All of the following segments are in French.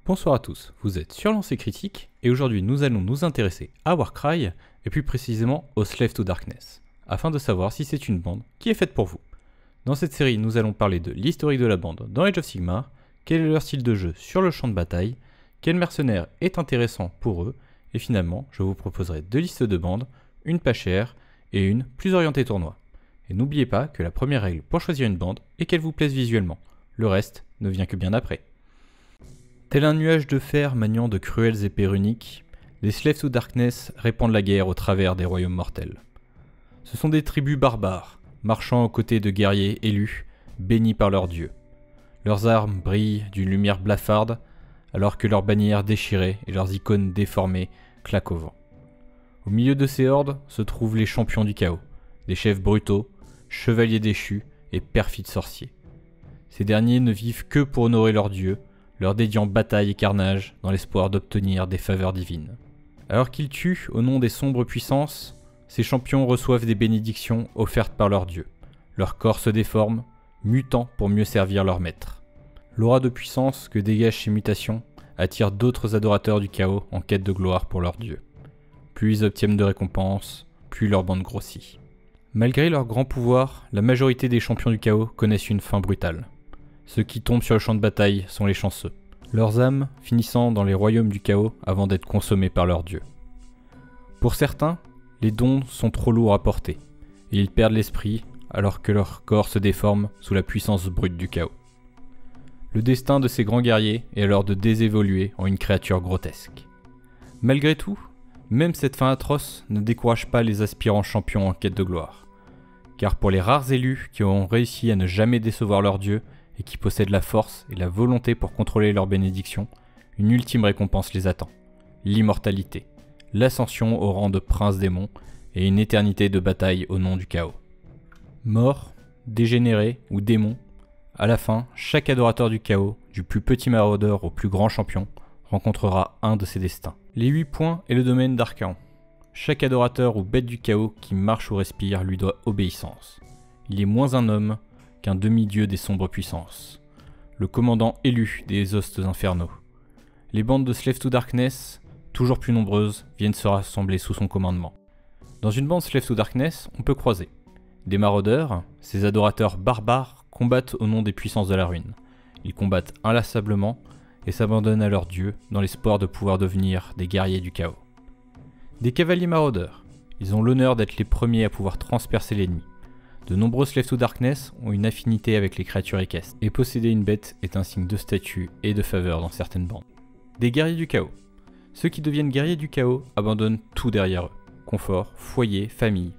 Bonsoir à tous, vous êtes sur Lancer Critique et aujourd'hui nous allons nous intéresser à Warcry et plus précisément au Slave to Darkness, afin de savoir si c'est une bande qui est faite pour vous. Dans cette série, nous allons parler de l'historique de la bande dans Age of Sigmar, quel est leur style de jeu sur le champ de bataille, quel mercenaire est intéressant pour eux, et finalement je vous proposerai deux listes de bandes, une pas chère et une plus orientée tournoi. Et n'oubliez pas que la première règle pour choisir une bande est qu'elle vous plaise visuellement, le reste ne vient que bien après. Tel un nuage de fer maniant de cruelles épées runiques, les Slaves to Darkness répandent la guerre au travers des royaumes mortels. Ce sont des tribus barbares, marchant aux côtés de guerriers élus, bénis par leurs dieux. Leurs armes brillent d'une lumière blafarde, alors que leurs bannières déchirées et leurs icônes déformées claquent au vent. Au milieu de ces hordes se trouvent les champions du chaos, des chefs brutaux, chevaliers déchus et perfides sorciers. Ces derniers ne vivent que pour honorer leurs dieux, leur dédiant bataille et carnage dans l'espoir d'obtenir des faveurs divines. Alors qu'ils tuent au nom des sombres puissances, ces champions reçoivent des bénédictions offertes par leurs dieux. Leur corps se déforme, mutant pour mieux servir leur maître. L'aura de puissance que dégagent ces mutations attire d'autres adorateurs du chaos en quête de gloire pour leurs dieux. Plus ils obtiennent de récompenses, plus leur bande grossit. Malgré leur grand pouvoir, la majorité des champions du chaos connaissent une fin brutale. Ceux qui tombent sur le champ de bataille sont les chanceux, leurs âmes finissant dans les royaumes du chaos avant d'être consommées par leurs dieux. Pour certains, les dons sont trop lourds à porter, et ils perdent l'esprit alors que leur corps se déforme sous la puissance brute du chaos. Le destin de ces grands guerriers est alors de désévoluer en une créature grotesque. Malgré tout, même cette fin atroce ne décourage pas les aspirants champions en quête de gloire. Car pour les rares élus qui auront réussi à ne jamais décevoir leurs dieux, et qui possèdent la force et la volonté pour contrôler leur bénédiction, une ultime récompense les attend. L'immortalité, l'ascension au rang de prince démon et une éternité de bataille au nom du chaos. Mort, dégénéré ou démon, à la fin, chaque adorateur du chaos, du plus petit maraudeur au plus grand champion, rencontrera un de ses destins. Les 8 points est le domaine d'Archaon. Chaque adorateur ou bête du chaos qui marche ou respire lui doit obéissance. Il est moins un homme qu'un demi-dieu des sombres puissances, le commandant élu des hostes infernaux. Les bandes de Slave to Darkness, toujours plus nombreuses, viennent se rassembler sous son commandement. Dans une bande Slave to Darkness, on peut croiser des maraudeurs, ces adorateurs barbares combattent au nom des puissances de la ruine. Ils combattent inlassablement et s'abandonnent à leurs dieux dans l'espoir de pouvoir devenir des guerriers du chaos. Des cavaliers maraudeurs, ils ont l'honneur d'être les premiers à pouvoir transpercer l'ennemi. De nombreux Slaves to Darkness ont une affinité avec les créatures équestres, et posséder une bête est un signe de statut et de faveur dans certaines bandes. Des guerriers du chaos. Ceux qui deviennent guerriers du chaos abandonnent tout derrière eux. Confort, foyer, famille.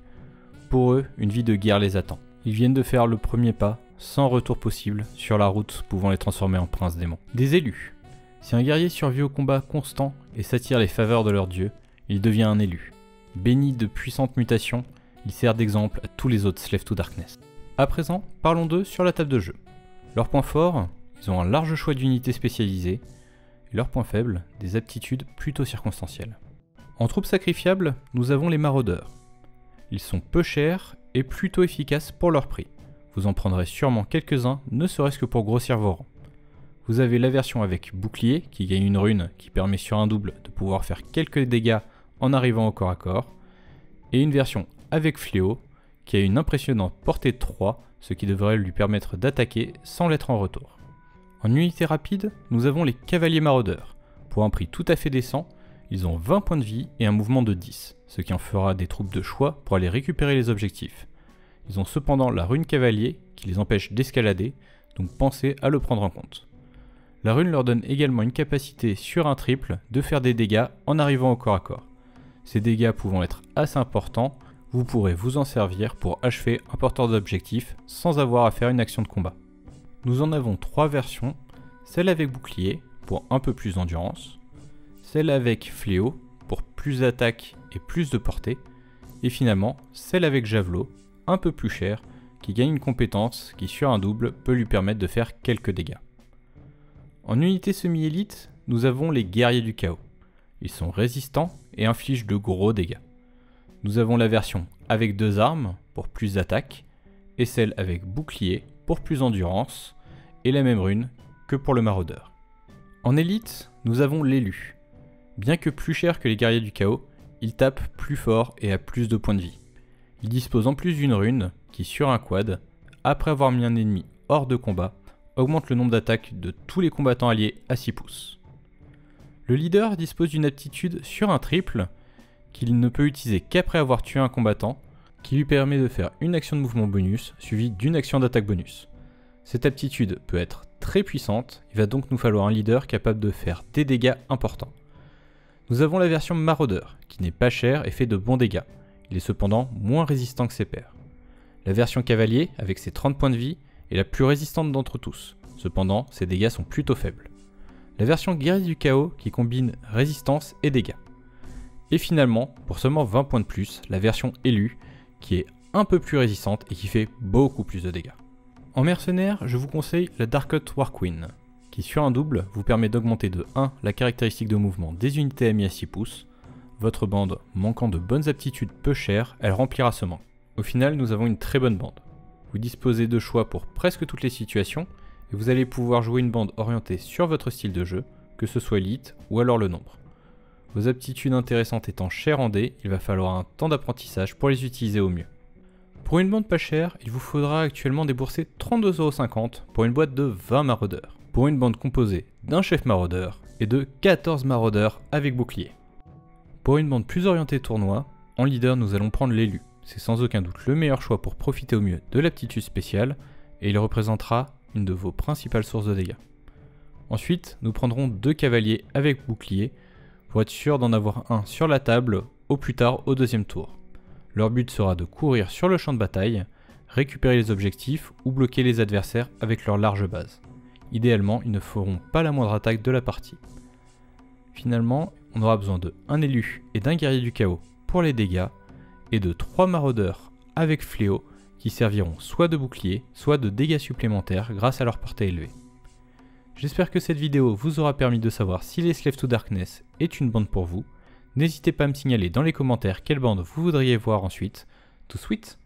Pour eux, une vie de guerre les attend. Ils viennent de faire le premier pas, sans retour possible, sur la route pouvant les transformer en princes démons. Des élus. Si un guerrier survit au combat constant et s'attire les faveurs de leur dieu, il devient un élu. Béni de puissantes mutations, il sert d'exemple à tous les autres Slaves to Darkness. À présent, parlons d'eux sur la table de jeu. Leurs points forts, ils ont un large choix d'unités spécialisées, et leurs points faibles, des aptitudes plutôt circonstancielles. En troupes sacrifiables, nous avons les maraudeurs. Ils sont peu chers et plutôt efficaces pour leur prix. Vous en prendrez sûrement quelques-uns, ne serait-ce que pour grossir vos rangs. Vous avez la version avec bouclier, qui gagne une rune qui permet sur un double de pouvoir faire quelques dégâts en arrivant au corps à corps, et une version avec fléau, qui a une impressionnante portée de 3, ce qui devrait lui permettre d'attaquer sans l'être en retour. En unité rapide, nous avons les cavaliers maraudeurs. Pour un prix tout à fait décent, ils ont 20 points de vie et un mouvement de 10, ce qui en fera des troupes de choix pour aller récupérer les objectifs. Ils ont cependant la rune cavalier qui les empêche d'escalader, donc pensez à le prendre en compte. La rune leur donne également une capacité sur un triple de faire des dégâts en arrivant au corps à corps. Ces dégâts pouvant être assez importants, vous pourrez vous en servir pour achever un porteur d'objectif sans avoir à faire une action de combat. Nous en avons 3 versions, celle avec bouclier pour un peu plus d'endurance, celle avec fléau pour plus d'attaque et plus de portée, et finalement celle avec javelot, un peu plus chère, qui gagne une compétence qui sur un double peut lui permettre de faire quelques dégâts. En unité semi-élite, nous avons les guerriers du chaos. Ils sont résistants et infligent de gros dégâts. Nous avons la version avec 2 armes pour plus d'attaque et celle avec bouclier pour plus d'endurance et la même rune que pour le maraudeur. En élite, nous avons l'élu. Bien que plus cher que les guerriers du chaos, il tape plus fort et a plus de points de vie. Il dispose en plus d'une rune qui, sur un quad, après avoir mis un ennemi hors de combat, augmente le nombre d'attaques de tous les combattants alliés à 6 pouces. Le leader dispose d'une aptitude sur un triple qu'il ne peut utiliser qu'après avoir tué un combattant, qui lui permet de faire une action de mouvement bonus suivie d'une action d'attaque bonus. Cette aptitude peut être très puissante, il va donc nous falloir un leader capable de faire des dégâts importants. Nous avons la version maraudeur, qui n'est pas chère et fait de bons dégâts. Il est cependant moins résistant que ses pairs. La version cavalier, avec ses 30 points de vie, est la plus résistante d'entre tous. Cependant, ses dégâts sont plutôt faibles. La version guerrier du chaos, qui combine résistance et dégâts. Et finalement, pour seulement 20 points de plus, la version élue, qui est un peu plus résistante et qui fait beaucoup plus de dégâts. En mercenaire, je vous conseille la Darkot War Queen, qui sur un double vous permet d'augmenter de 1 la caractéristique de mouvement des unités amies à 6 pouces. Votre bande manquant de bonnes aptitudes peu chères, elle remplira ce manque. Au final, nous avons une très bonne bande. Vous disposez de choix pour presque toutes les situations, et vous allez pouvoir jouer une bande orientée sur votre style de jeu, que ce soit élite ou alors le nombre. Vos aptitudes intéressantes étant chères en dés, il va falloir un temps d'apprentissage pour les utiliser au mieux. Pour une bande pas chère, il vous faudra actuellement débourser 32,50€ pour une boîte de 20 maraudeurs. Pour une bande composée d'un chef maraudeur et de 14 maraudeurs avec bouclier. Pour une bande plus orientée tournoi, en leader nous allons prendre l'élu. C'est sans aucun doute le meilleur choix pour profiter au mieux de l'aptitude spéciale et il représentera une de vos principales sources de dégâts. Ensuite, nous prendrons 2 cavaliers avec bouclier pour être sûr d'en avoir un sur la table au plus tard au deuxième tour. Leur but sera de courir sur le champ de bataille, récupérer les objectifs ou bloquer les adversaires avec leur large base. Idéalement, ils ne feront pas la moindre attaque de la partie. Finalement, on aura besoin de un élu et d'un guerrier du chaos pour les dégâts, et de 3 maraudeurs avec fléau qui serviront soit de bouclier, soit de dégâts supplémentaires grâce à leur portée élevée. J'espère que cette vidéo vous aura permis de savoir si les Slave to Darkness est une bande pour vous. N'hésitez pas à me signaler dans les commentaires quelle bande vous voudriez voir ensuite. Tout sweet!